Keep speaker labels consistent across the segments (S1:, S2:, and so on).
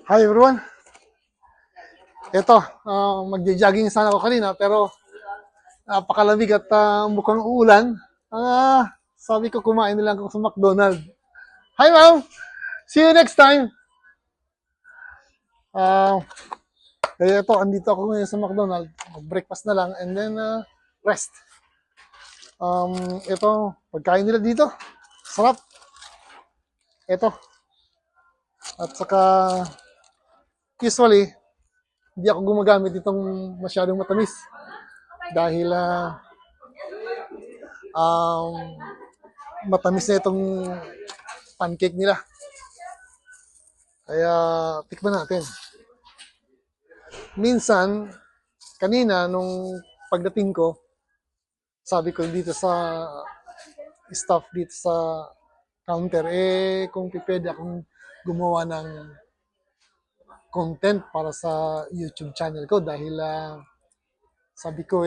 S1: Hi everyone. Ito, magja-jogging sana ako kanina pero napakalamig at mukhang uulan. Sabi ko kumain na lang ako sa McDonald's. Hi ma'am! See you next time! Ah, kaya ito, andito ako ngayon sa McDonald's. Breakfast na lang and then rest. Ito, pagkain nila dito. Sarap. Ito. At saka, usually, hindi ako gumagamit itong masyadong matamis. Dahil matamis na itong pancake nila. Kaya tikman natin. Minsan, kanina nung pagdating ko, sabi ko dito sa staff dito sa counter, kung pipwede akong gumawa ng content para sa YouTube channel ko dahil sabi ko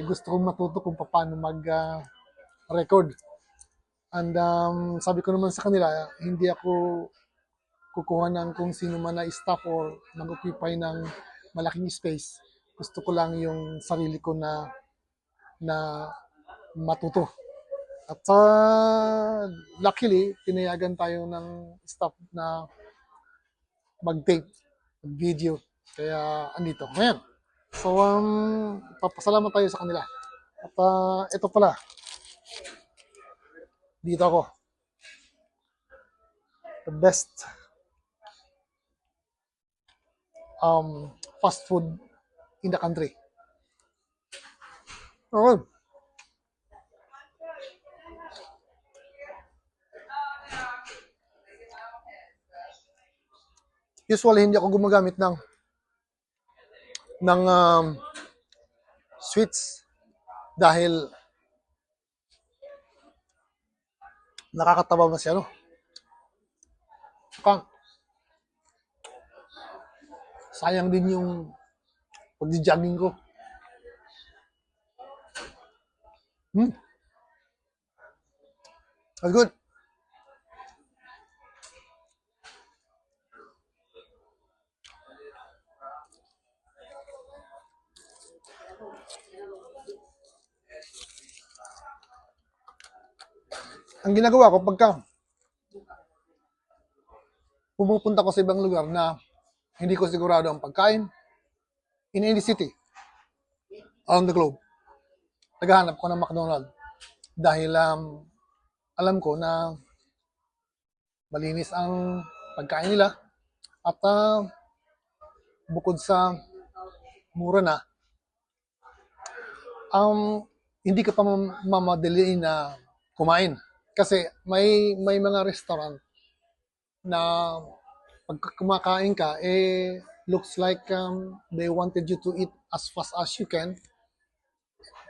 S1: gusto kong matuto kung paano mag-record. And sabi ko naman sa kanila, hindi ako kukuha ng kung sino man na staff or mag-occupy ng malaking space. Gusto ko lang yung sarili ko na matuto. At luckily, pinayagan tayo ng staff na mag-tape, mag-video. Kaya andito. Ngayon. So, papasalamat tayo sa kanila. At ito pala. Dito ako. The best fast food in the country. Oh. Usually hindi ako gumagamit ng sweets dahil nakakataba masyado. Sayang din yung pag-jogging ko. That's good. Ang ginagawa ko pagka pumupunta ko sa ibang lugar na hindi ko sigurado ang pagkain in any city around the globe, naghahanap ko ng McDonald's dahil alam ko na malinis ang pagkain nila at bukod sa mura na, hindi ka pa mamadali na kumain. Kasi may mga restaurant na pag kumakain ka, looks like they wanted you to eat as fast as you can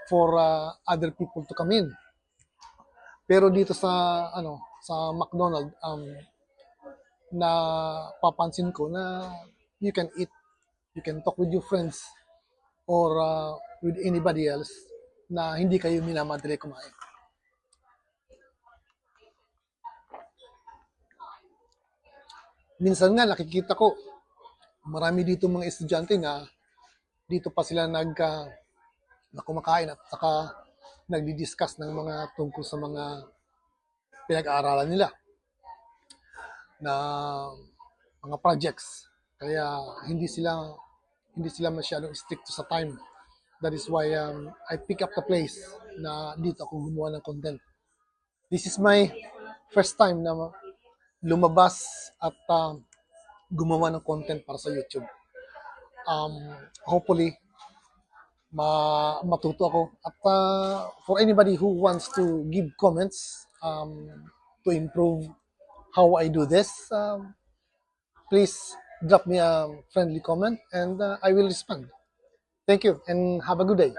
S1: for other people to come in. Pero dito sa sa McDonald's, na papansin ko na you can eat, you can talk with your friends or with anybody else na hindi kayo minamadali kumain. Minsan nga nakikita ko marami dito mga estudyante na dito pa sila na kumakain at saka nagdi-discuss ng mga tungkol sa mga pinag-aaralan nila na mga projects. Kaya hindi sila masyadong strict sa time. That is why I pick up the place na dito ako gumawa ng content. This is my first time na lumabas at gumawa ng content para sa YouTube. Hopefully, matuto ako. At for anybody who wants to give comments to improve how I do this, please drop me a friendly comment and I will respond. Thank you and have a good day.